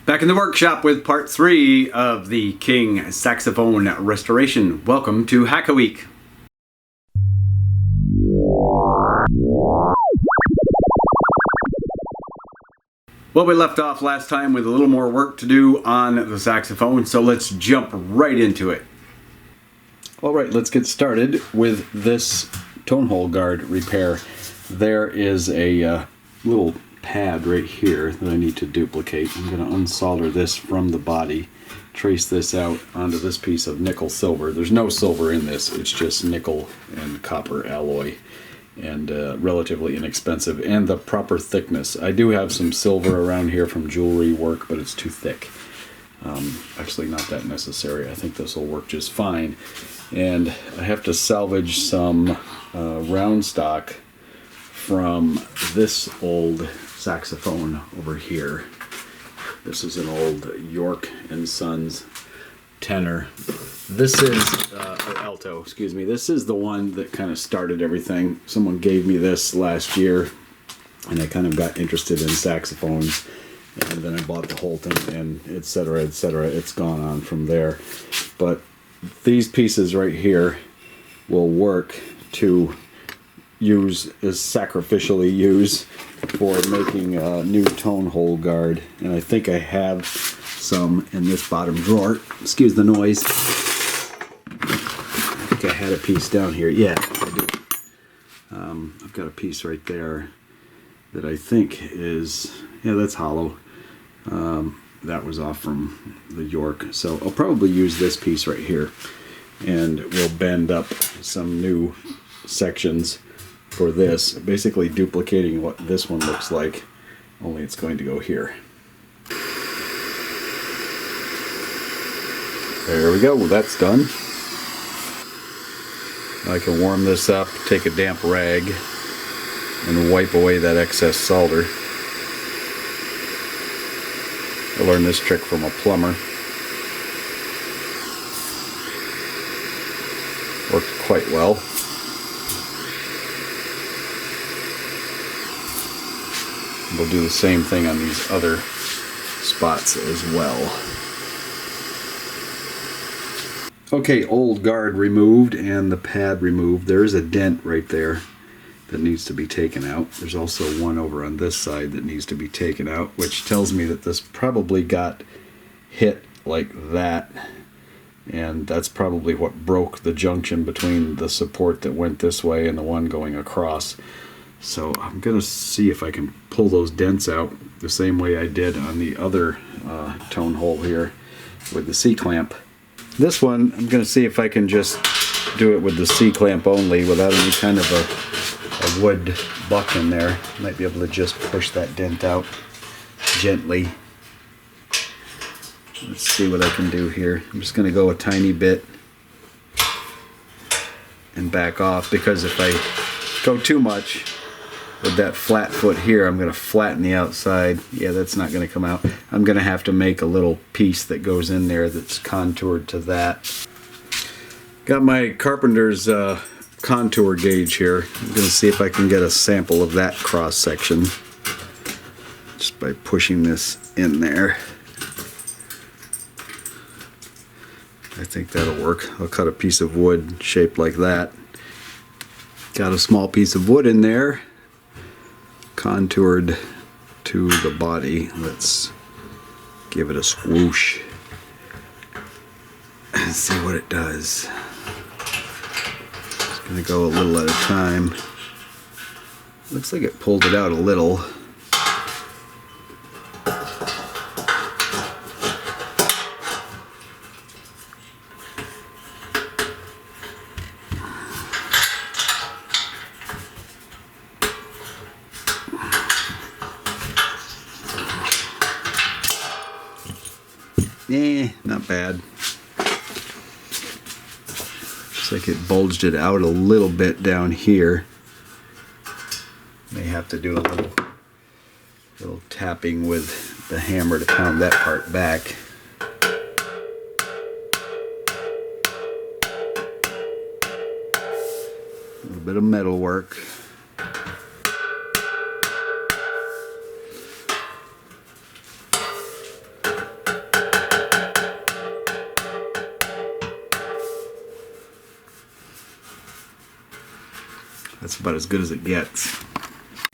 Back in the workshop with part 3 of the King saxophone restoration. Welcome to Hack-A-Week. Well, we left off last time with a little more work to do on the saxophone, so let's jump right into it. Alright, let's get started with this tone hole guard repair. There is a little pad right here that I need to duplicate. I'm going to unsolder this from the body, trace this out onto this piece of nickel silver. There's no silver in this, it's just nickel and copper alloy, and relatively inexpensive, and the proper thickness. I do have some silver around here from jewelry work, but it's too thick. Actually not that necessary. I think this will work just fine. And I have to salvage some round stock from this old saxophone over here. This is an old York and Sons tenor. This is alto, excuse me. This is the one that kind of started everything. Someone gave me this last year, and I kind of got interested in saxophones, and then I bought the whole thing, and etc., etc. It's gone on from there. But these pieces right here will work to use, is sacrificially use for making a new tone hole guard. And I think I have some in this bottom drawer. Excuse the noise. I think I had a piece down here. Yeah, I do. I've got a piece right there that I think is, yeah, that's hollow. That was off from the York. So I'll probably use this piece right here, and we'll bend up some new sections for this, basically duplicating what this one looks like, only it's going to go here. There we go, well, that's done. I can warm this up, take a damp rag, and wipe away that excess solder. I learned this trick from a plumber. Worked quite well. We'll do the same thing on these other spots as well. Okay, old guard removed and the pad removed. There is a dent right there that needs to be taken out. There's also one over on this side that needs to be taken out, which tells me that this probably got hit like that, and that's probably what broke the junction between the support that went this way and the one going across. So I'm going to see if I can pull those dents out the same way I did on the other tone hole here with the C-clamp. This one, I'm going to see if I can just do it with the C-clamp only without any kind of a wood buck in there. Might be able to just push that dent out gently. Let's see what I can do here. I'm just going to go a tiny bit and back off, because if I go too much with that flat foot here, I'm going to flatten the outside. Yeah, that's not going to come out. I'm going to have to make a little piece that goes in there that's contoured to that. Got my carpenter's contour gauge here. I'm going to see if I can get a sample of that cross section just by pushing this in there. I think that'll work. I'll cut a piece of wood shaped like that. Got a small piece of wood in there, contoured to the body. Let's give it a swoosh and see what it does. Just gonna go a little at a time. Looks like it pulled it out a little. Not bad. Looks like it bulged it out a little bit down here. May have to do a little tapping with the hammer to pound that part back. A little bit of metal work. That's about as good as it gets.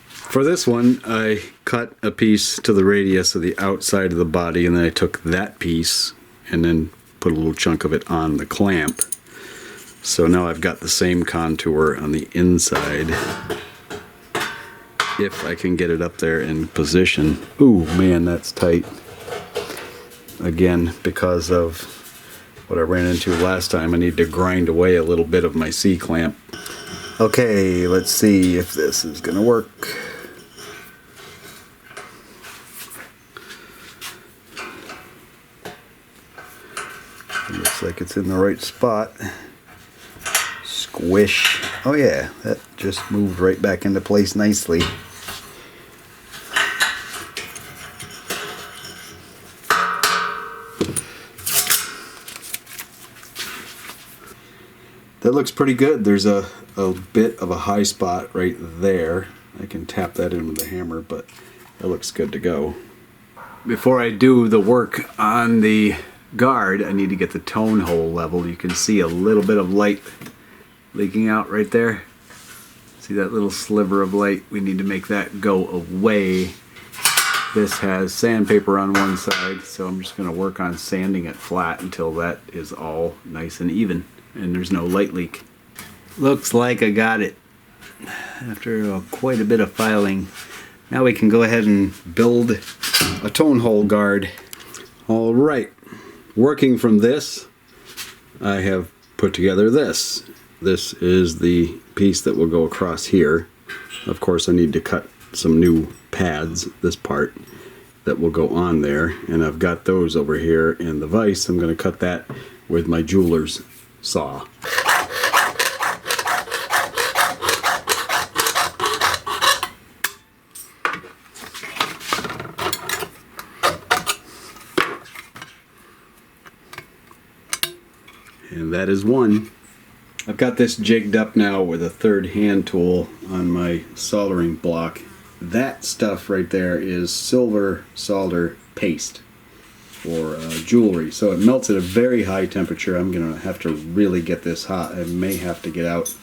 For this one, I cut a piece to the radius of the outside of the body, and then I took that piece and then put a little chunk of it on the clamp. So now I've got the same contour on the inside, if I can get it up there in position. Ooh, man, that's tight. Again, because of what I ran into last time, I need to grind away a little bit of my C-clamp. Okay, let's see if this is gonna work. Looks like it's in the right spot. Squish. Oh yeah, that just moved right back into place nicely. That looks pretty good. There's a bit of a high spot right there. I can tap that in with the hammer, but that looks good to go. Before I do the work on the guard, I need to get the tone hole level. You can see a little bit of light leaking out right there. See that little sliver of light? We need to make that go away. This has sandpaper on one side, so I'm just going to work on sanding it flat until that is all nice and even and there's no light leak. Looks like I got it after quite a bit of filing. Now we can go ahead and build a tone hole guard. All right, working from this, I have put together this. This is the piece that will go across here. Of course, I need to cut some new pads, this part, that will go on there. And I've got those over here in the vise. I'm going to cut that with my jeweler's saw. And that is one. I've got this jigged up now with a third hand tool on my soldering block. That stuff right there is silver solder paste for jewelry. So it melts at a very high temperature. I'm going to have to really get this hot. I may have to get out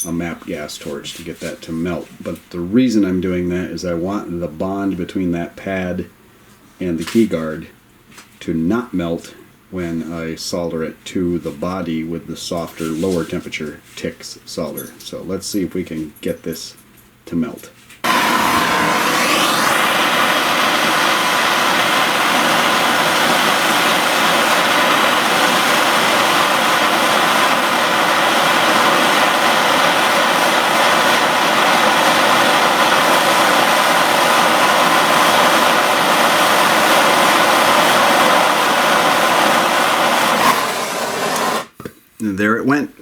a MAP gas torch to get that to melt. But the reason I'm doing that is I want the bond between that pad and the key guard to not melt when I solder it to the body with the softer, lower temperature Tix solder. So let's see if we can get this to melt. And there it went.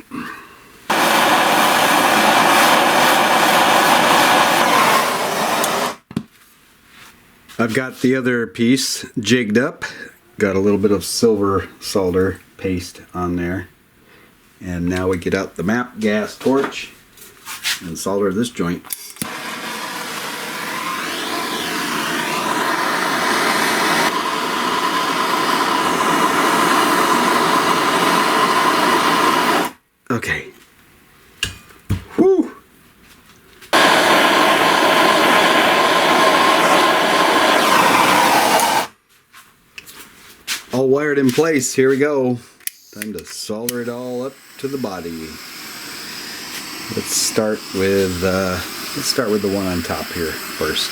I've got the other piece jigged up. Got a little bit of silver solder paste on there. And now we get out the MAP gas torch and solder this joint. Okay. Whew. All wired in place. Here we go. Time to solder it all up to the body. Let's start with the one on top here first.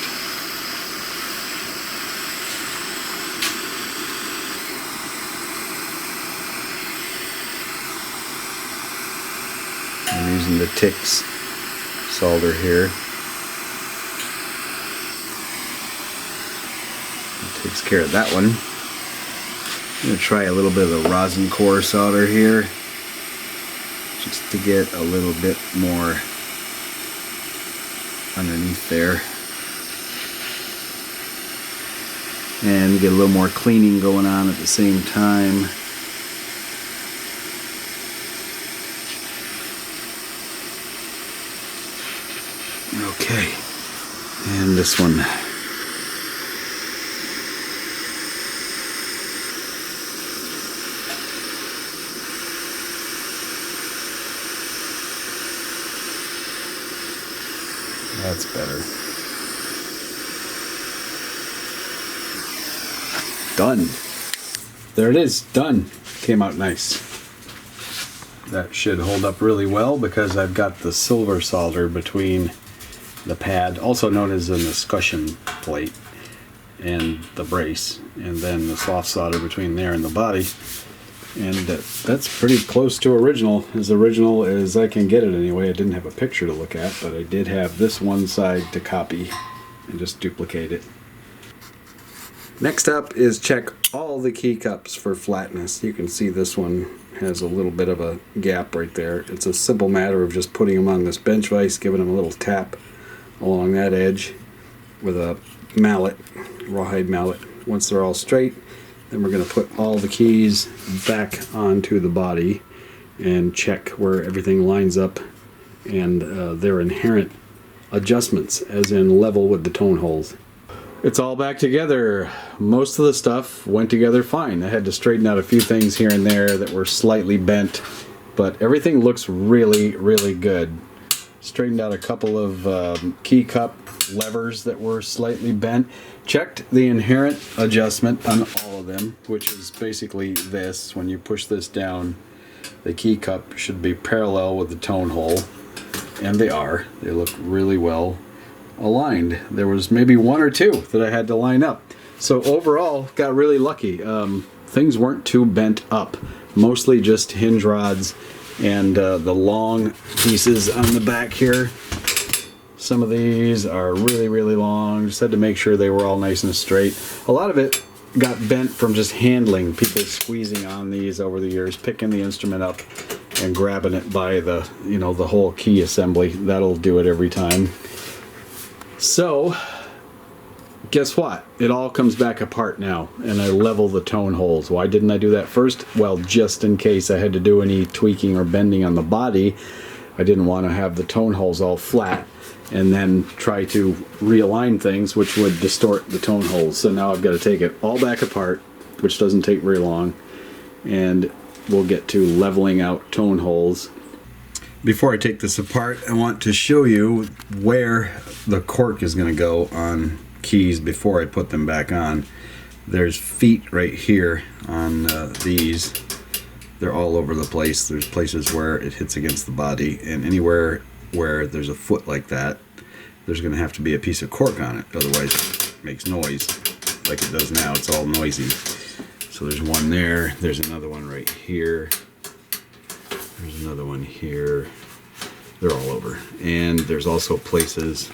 I'm using the Tix solder here. It takes care of that one. I'm going to try a little bit of the rosin core solder here, just to get a little bit more underneath there. And get a little more cleaning going on at the same time. Okay, and this one. That's better. Done. There it is, done. Came out nice. That should hold up really well because I've got the silver solder between the pad, also known as an escutcheon plate, and the brace, and then the soft solder between there and the body. And that's pretty close to original, as original as I can get it anyway. I didn't have a picture to look at, but I did have this one side to copy and just duplicate it. Next up is check all the key cups for flatness. You can see this one has a little bit of a gap right there. It's a simple matter of just putting them on this bench vise, giving them a little tap along that edge with a mallet, rawhide mallet. Once they're all straight, then we're going to put all the keys back onto the body and check where everything lines up and their inherent adjustments, as in level with the tone holes. It's all back together. Most of the stuff went together fine. I had to straighten out a few things here and there that were slightly bent, but everything looks really, really good. Straightened out a couple of key cup levers that were slightly bent. Checked the inherent adjustment on all of them, which is basically this. When you push this down, the key cup should be parallel with the tone hole, and they are. They look really well aligned. There was maybe one or two that I had to line up. So overall, got really lucky. Things weren't too bent up. Mostly just hinge rods and the long pieces on the back here. Some of these are really, really long. Just had to make sure they were all nice and straight. A lot of it got bent from just handling, people squeezing on these over the years, picking the instrument up and grabbing it by the, you know, the whole key assembly. That'll do it every time. So, guess what? It all comes back apart now, and I level the tone holes. Why didn't I do that first? Well, just in case I had to do any tweaking or bending on the body, I didn't want to have the tone holes all flat and then try to realign things, which would distort the tone holes. So now I've got to take it all back apart, which doesn't take very long, and we'll get to leveling out tone holes. Before I take this apart, I want to show you where the cork is going to go on keys before I put them back on. There's feet right here on these. They're all over the place. There's places where it hits against the body, and anywhere where there's a foot like that, there's going to have to be a piece of cork on it. Otherwise it makes noise like it does now. It's all noisy. So there's one there. There's another one right here. There's another one here. They're all over. And there's also places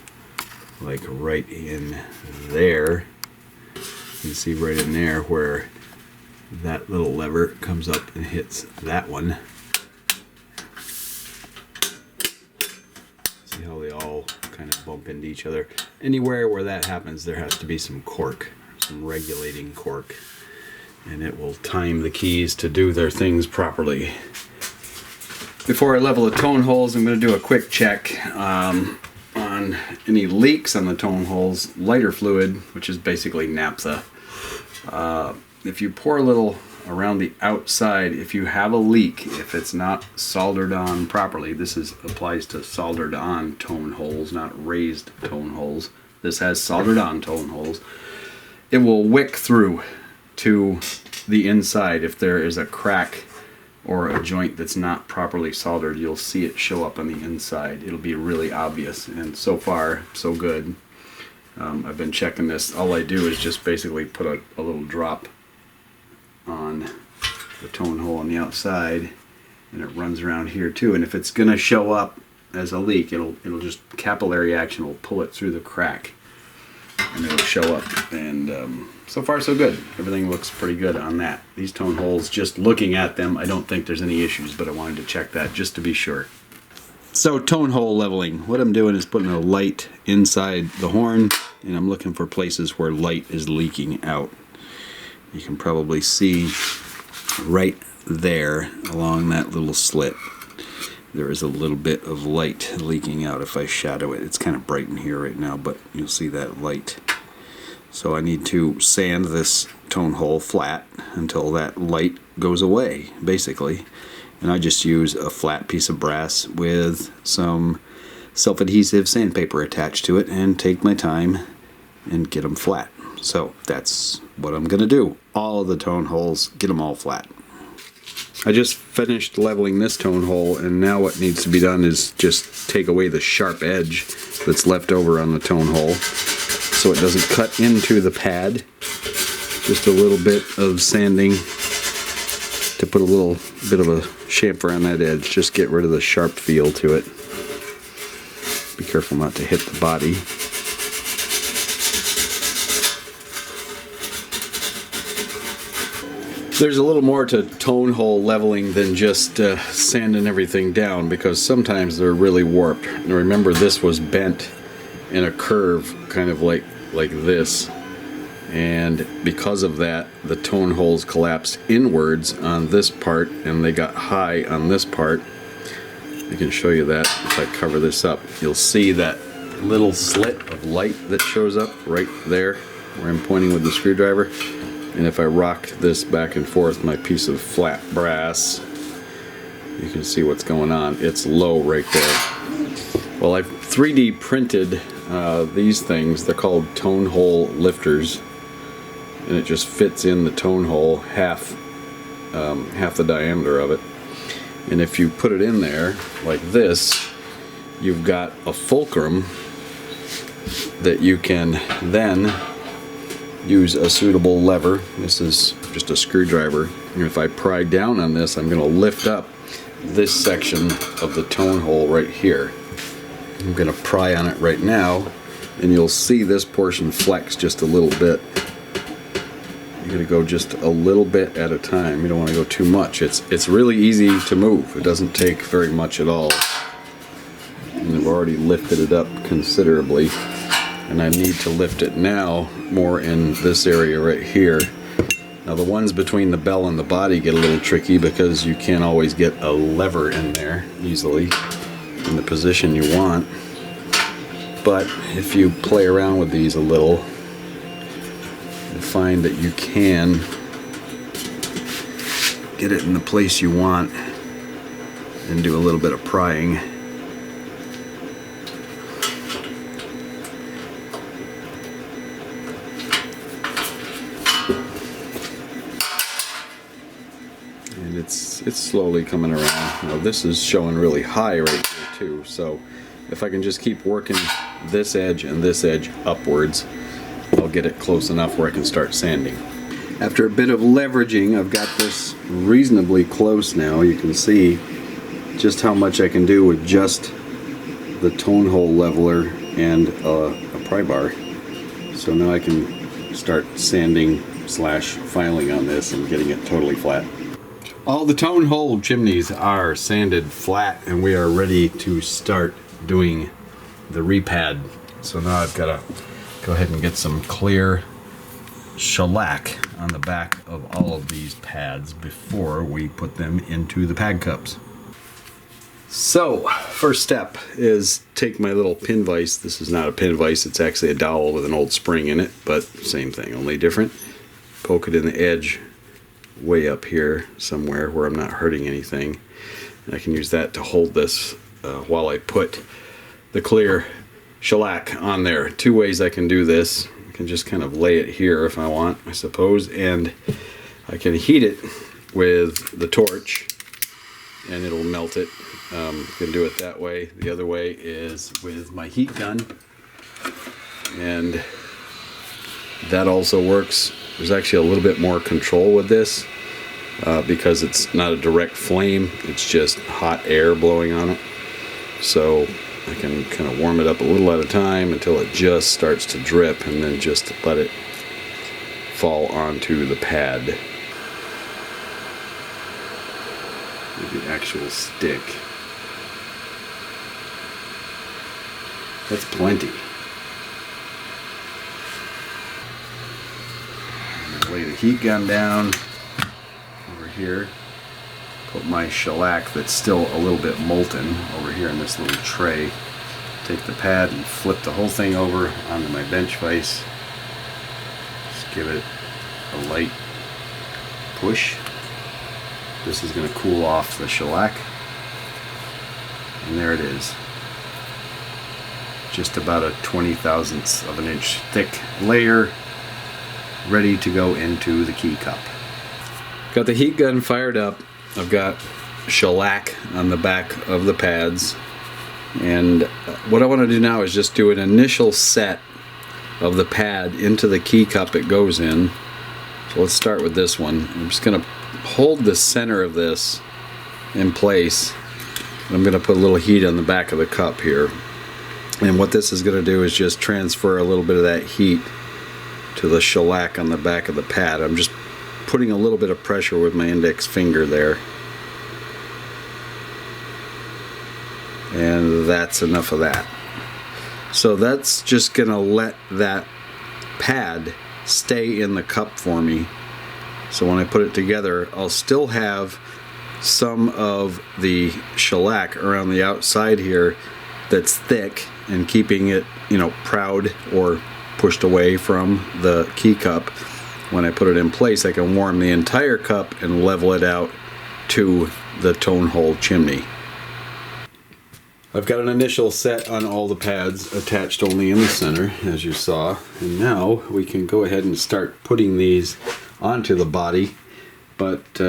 like right in there. You can see right in there where that little lever comes up and hits that one. See how they all kind of bump into each other. Anywhere where that happens, there has to be some cork, some regulating cork, and it will time the keys to do their things properly. Before I level the tone holes, I'm going to do a quick check on any leaks on the tone holes. Lighter fluid, which is basically naphtha. If you pour a little around the outside, if you have a leak, if it's not soldered on properly, this applies to soldered on tone holes, not raised tone holes. This has soldered on tone holes. It will wick through to the inside. If there is a crack or a joint that's not properly soldered, you'll see it show up on the inside. It'll be really obvious, and so far so good. I've been checking this. All I do is just basically put a little drop on the tone hole on the outside, and it runs around here too. And if it's gonna show up as a leak, it'll just, capillary action will pull it through the crack and it'll show up. And so far so good. Everything looks pretty good on that. These tone holes, just looking at them, I don't think there's any issues, but I wanted to check that just to be sure. So tone hole leveling, what I'm doing is putting a light inside the horn, and I'm looking for places where light is leaking out. You can probably see right there along that little slit, there is a little bit of light leaking out. If I shadow it, it's kind of bright in here right now, but you'll see that light. So I need to sand this tone hole flat until that light goes away, basically. And I just use a flat piece of brass with some self-adhesive sandpaper attached to it and take my time and get them flat. So that's what I'm going to do. All of the tone holes, get them all flat. I just finished leveling this tone hole, and now what needs to be done is just take away the sharp edge that's left over on the tone hole so it doesn't cut into the pad. Just a little bit of sanding to put a little bit of a chamfer on that edge. Just get rid of the sharp feel to it. Be careful not to hit the body. There's a little more to tone hole leveling than just sanding everything down, because sometimes they're really warped. And remember, this was bent in a curve, kind of like this. And because of that, the tone holes collapsed inwards on this part, and they got high on this part. I can show you that if I cover this up. You'll see that little slit of light that shows up right there where I'm pointing with the screwdriver. And if I rock this back and forth, my piece of flat brass, you can see what's going on. It's low right there. Well, I've 3D printed these things. They're called tone hole lifters, and it just fits in the tone hole half the diameter of it. And if you put it in there like this, you've got a fulcrum that you can then use a suitable lever. This is just a screwdriver. And if I pry down on this, I'm going to lift up this section of the tone hole right here. I'm going to pry on it right now, and you'll see this portion flex just a little bit. You're going to go just a little bit at a time. You don't want to go too much. It's really easy to move. It doesn't take very much at all. And I've already lifted it up considerably. And I need to lift it now more in this area right here. Now the ones between the bell and the body get a little tricky because you can't always get a lever in there easily in the position you want. But if you play around with these a little, you'll find that you can get it in the place you want and do a little bit of prying. And it's slowly coming around. Now this is showing really high right here too, so if I can just keep working this edge and this edge upwards, I'll get it close enough where I can start sanding. After a bit of leveraging, I've got this reasonably close now. You can see just how much I can do with just the tone hole leveler and a pry bar. So now I can start sanding / filing on this and getting it totally flat. All the tone hole chimneys are sanded flat, and we are ready to start doing the repad. So now I've got to go ahead and get some clear shellac on the back of all of these pads before we put them into the pad cups. So first step is take my little pin vise. This is not a pin vise, it's actually a dowel with an old spring in it, but same thing, only different. Poke it in the edge way up here somewhere where I'm not hurting anything. And I can use that to hold this while I put the clear shellac on there. Two ways I can do this. I can just kind of lay it here if I want, I suppose, and I can heat it with the torch and it'll melt it. You can do it that way. The other way is with my heat gun, and that also works. There's actually a little bit more control with this because it's not a direct flame, it's just hot air blowing on it. So I can kind of warm it up a little at a time until it just starts to drip, and then just let it fall onto the pad. With the actual stick. That's plenty. Lay the heat gun down over here. Put my shellac that's still a little bit molten over here in this little tray. Take the pad and flip the whole thing over onto my bench vise. Just give it a light push. This is going to cool off the shellac. And there it is. just about a 20/1000 of an inch thick layer ready to go into the key cup. Got the heat gun fired up. I've got shellac on the back of the pads, and what I want to do now is just do an initial set of the pad into the key cup it goes in. So let's start with this one. I'm just going to hold the center of this in place. I'm going to put a little heat on the back of the cup here, and what this is going to do is just transfer a little bit of that heat to the shellac on the back of the pad. I'm just putting a little bit of pressure with my index finger there, and that's enough of that. So that's just gonna let that pad stay in the cup for me. So when I put it together, I'll still have some of the shellac around the outside here that's thick and keeping it, you know, proud or pushed away from the key cup. When I put it in place, I can warm the entire cup and level it out to the tone hole chimney. I've got an initial set on all the pads attached only in the center, as you saw, and now we can go ahead and start putting these onto the body. But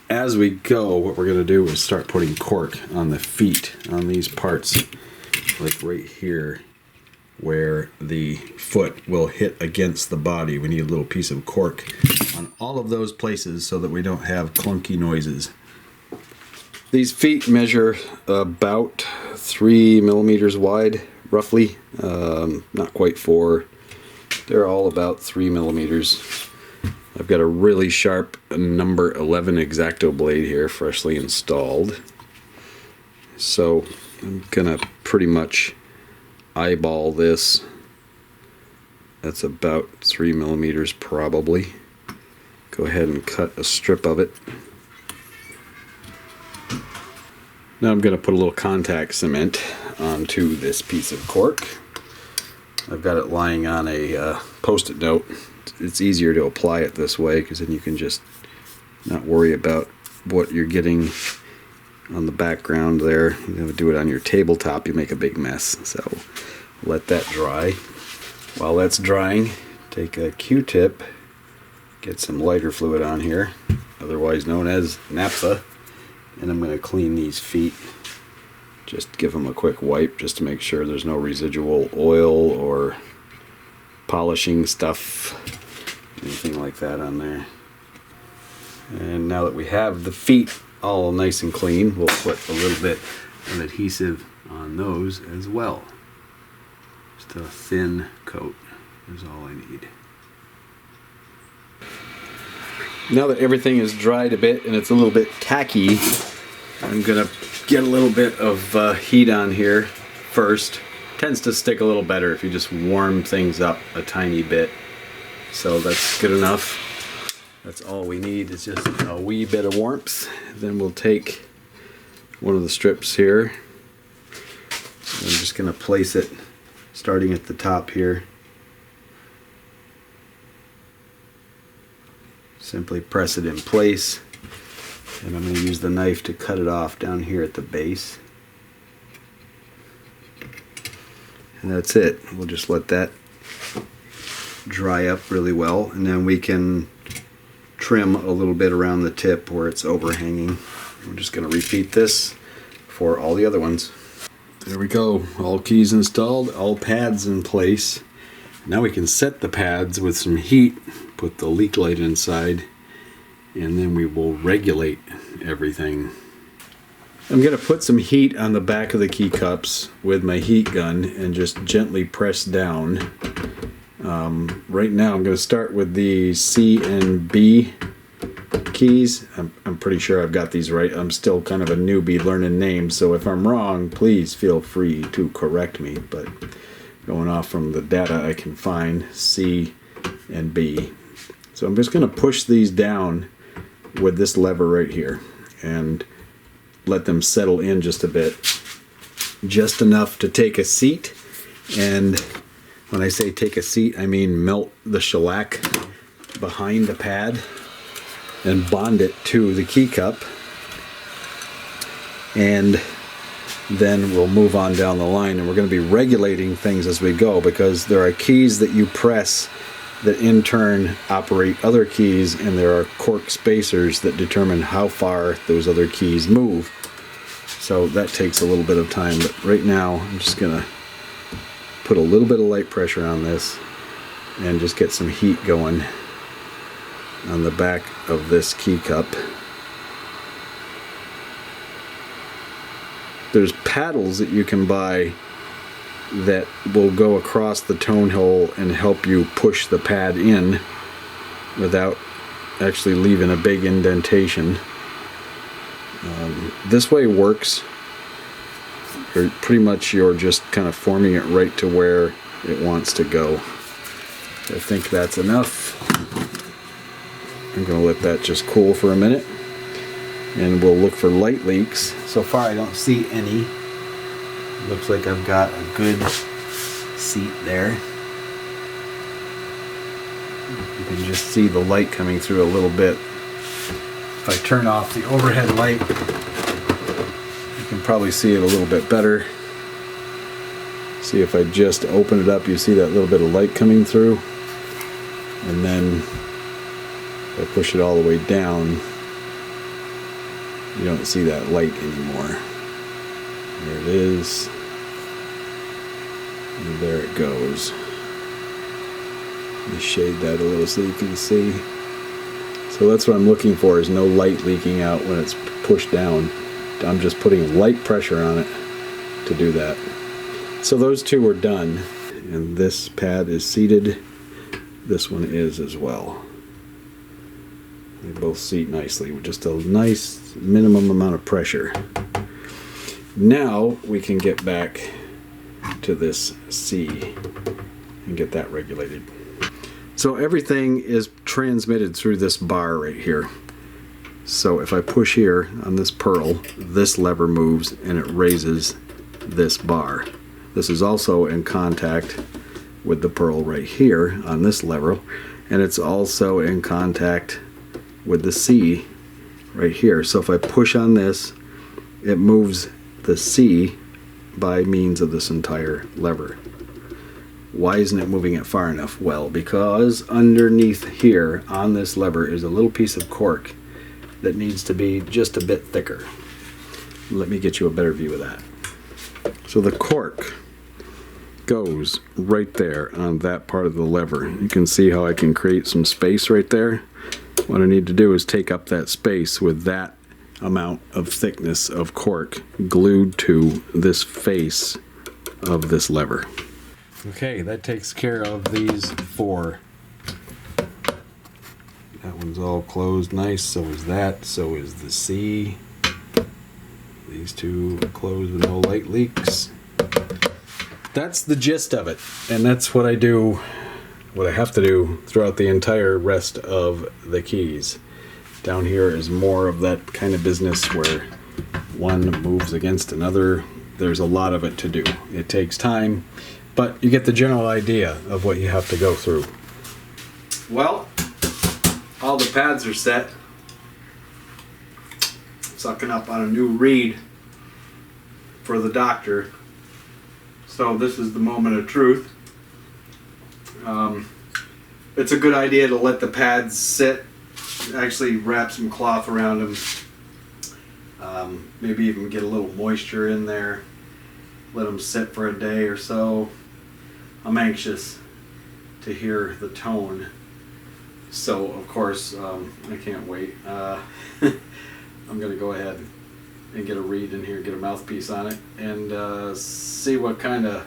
as we go, what we're going to do is start putting cork on the feet, on these parts, like right here where the foot will hit against the body. We need a little piece of cork on all of those places so that we don't have clunky noises. These feet measure about 3 millimeters wide, roughly. Not quite 4. They're all about 3 millimeters. I've got a really sharp number 11 X-Acto blade here, freshly installed. So I'm gonna pretty much eyeball this. That's about 3 millimeters probably. Go ahead and cut a strip of it. Now I'm going to put a little contact cement onto this piece of cork. I've got it lying on a post-it note. It's easier to apply it this way because then you can just not worry about what you're getting on the background there. You have to do it on your tabletop, you make a big mess. So let that dry. While that's drying, take a Q-tip, get some lighter fluid on here, otherwise known as naphtha. And I'm going to clean these feet. Just give them a quick wipe just to make sure there's no residual oil or polishing stuff, anything like that on there. And now that we have the feet all nice and clean, we'll put a little bit of adhesive on those as well. Just a thin coat is all I need. Now that everything is dried a bit and it's a little bit tacky, I'm gonna get a little bit of heat on here first. Tends to stick a little better if you just warm things up a tiny bit. So that's good enough. That's all we need, is just a wee bit of warmth. Then we'll take one of the strips here. I'm just gonna place it starting at the top here. Simply press it in place, and I'm going to use the knife to cut it off down here at the base. And that's it. We'll just let that dry up really well, and then we can trim a little bit around the tip where it's overhanging. I'm just going to repeat this for all the other ones. There we go. All keys installed, all pads in place. Now we can set the pads with some heat, put the leak light inside, and then we will regulate everything. I'm going to put some heat on the back of the key cups with my heat gun and just gently press down. Right now I'm going to start with the C and B keys. I'm pretty sure I've got these right. I'm still kind of a newbie learning names, so if I'm wrong, please feel free to correct me. But going off from the data I can find, C and B. So I'm just going to push these down with this lever right here and let them settle in just a bit. Just enough to take a seat, and when I say take a seat, I mean melt the shellac behind the pad and bond it to the key cup. And then we'll move on down the line, and we're going to be regulating things as we go, because there are keys that you press that in turn operate other keys, and there are cork spacers that determine how far those other keys move. So that takes a little bit of time, but right now I'm just going to put a little bit of light pressure on this and just get some heat going on the back of this key cup. There's paddles that you can buy that will go across the tone hole and help you push the pad in without actually leaving a big indentation. This way works. Pretty much you're just kind of forming it right to where it wants to go. I think that's enough. I'm going to let that just cool for a minute, and we'll look for light leaks. So far I don't see any. Looks like I've got a good seat there. You can just see the light coming through a little bit. If I turn off the overhead light, you can probably see it a little bit better. See, if I just open it up, you see that little bit of light coming through. And then if I push it all the way down, you don't see that light anymore. There it is. And there it goes. Let me shade that a little so you can see. So that's what I'm looking for, is no light leaking out when it's pushed down. I'm just putting light pressure on it to do that. So those two are done, and this pad is seated. This one is as well. They both seat nicely with just a nice minimum amount of pressure. Now we can get back to this C and get that regulated. So everything is transmitted through this bar right here. So if I push here on this pearl, this lever moves and it raises this bar. This is also in contact with the pearl right here on this lever, and it's also in contact with the C right here. So if I push on this, it moves the C by means of this entire lever. Why isn't it moving it far enough? Well, because underneath here on this lever is a little piece of cork that needs to be just a bit thicker. Let me get you a better view of that. So the cork goes right there on that part of the lever. You can see how I can create some space right there. What I need to do is take up that space with that amount of thickness of cork glued to this face of this lever. Okay, that takes care of these four. That one's all closed nice, so is that, so is the C. These two closed with no light leaks. That's the gist of it, and that's what I do, what I have to do throughout the entire rest of the keys. Down here is more of that kind of business where one moves against another. There's a lot of it to do. It takes time, but you get the general idea of what you have to go through. Well, all the pads are set. Sucking up on a new reed for the doctor. So this is the moment of truth. It's a good idea to let the pads sit. Actually wrap some cloth around them. Maybe even get a little moisture in there. Let them sit for a day or so. I'm anxious to hear the tone. So of course I can't wait. I'm gonna go ahead and get a reed in here, get a mouthpiece on it, and see what kind of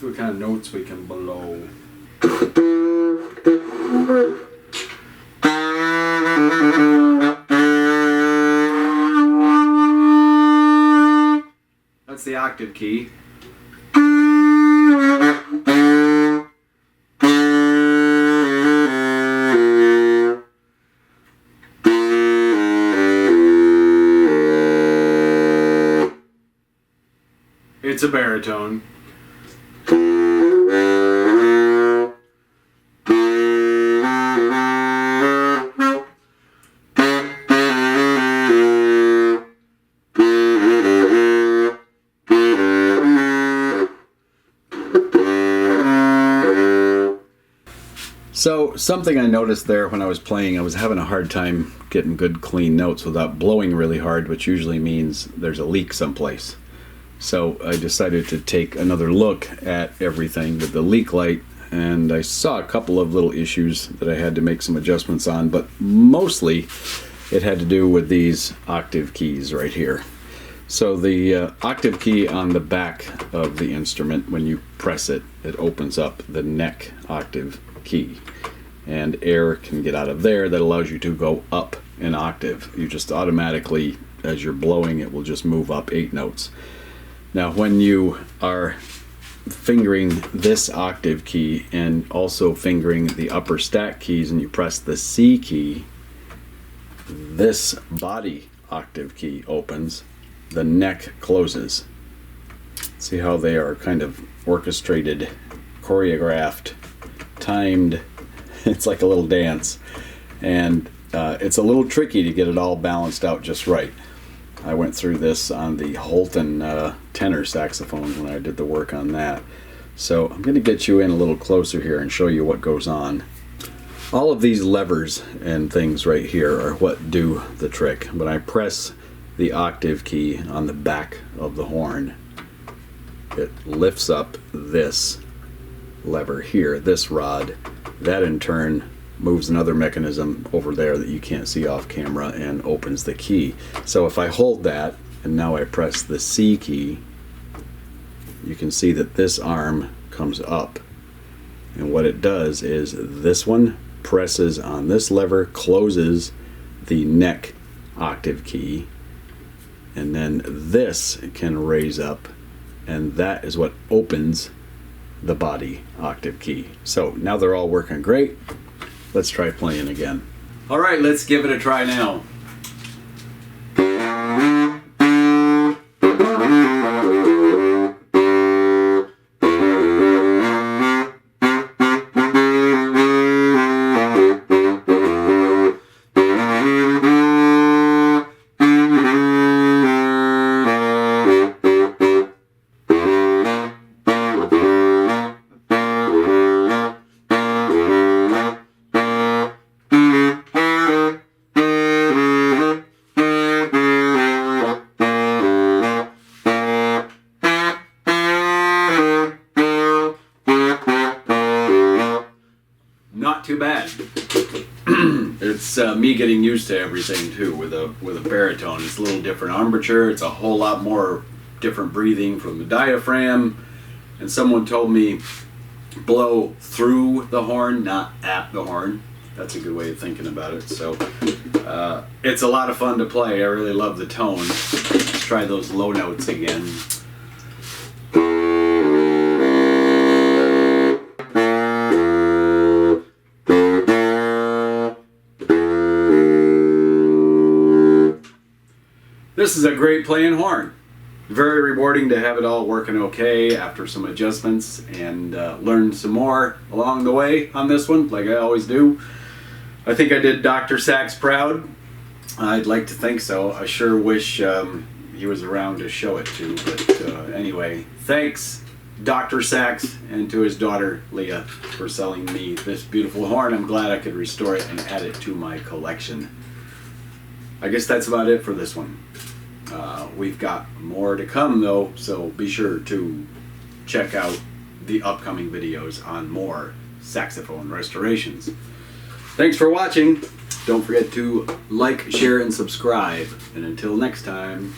notes we can blow. That's the octave key. It's a baritone. So something I noticed there when I was playing, I was having a hard time getting good clean notes without blowing really hard, which usually means there's a leak someplace. So I decided to take another look at everything with the leak light, and I saw a couple of little issues that I had to make some adjustments on, but mostly it had to do with these octave keys right here. So the octave key on the back of the instrument, when you press it, it opens up the neck octave key, and air can get out of there. That allows you to go up an octave. You just automatically, as you're blowing, it will just move up 8 notes. Now when you are fingering this octave key and also fingering the upper stack keys and you press the C key, this body octave key opens, the neck closes. See how they are kind of orchestrated, choreographed, timed. It's like a little dance, and it's a little tricky to get it all balanced out just right. I went through this on the Holton tenor saxophone when I did the work on that. So I'm going to get you in a little closer here and show you what goes on. All of these levers and things right here are what do the trick. When I press the octave key on the back of the horn, it lifts up this lever here, this rod. That in turn moves another mechanism over there that you can't see off camera and opens the key. So if I hold that and now I press the C key, you can see that this arm comes up, and what it does is this one presses on this lever, closes the neck octave key, and then this can raise up, and that is what opens the body octave key. So now they're all working great. Let's try playing again. All right, let's give it a try now. Not too bad. It's me getting used to everything too. With a baritone, it's a little different embouchure. It's a whole lot more different breathing from the diaphragm. And someone told me blow through the horn, not at the horn. That's a good way of thinking about it. So it's a lot of fun to play. I really love the tone. Let's try those low notes again. This is a great playing horn. Very rewarding to have it all working okay after some adjustments, and learn some more along the way on this one, like I always do. I think I did Dr. Sax proud. I'd like to think so. I sure wish he was around to show it to, but anyway, thanks Dr. Sax and to his daughter Leah for selling me this beautiful horn. I'm glad I could restore it and add it to my collection. I guess that's about it for this one. We've got more to come though, so be sure to check out the upcoming videos on more saxophone restorations. Thanks for watching. Don't forget to like, share, and subscribe. And until next time,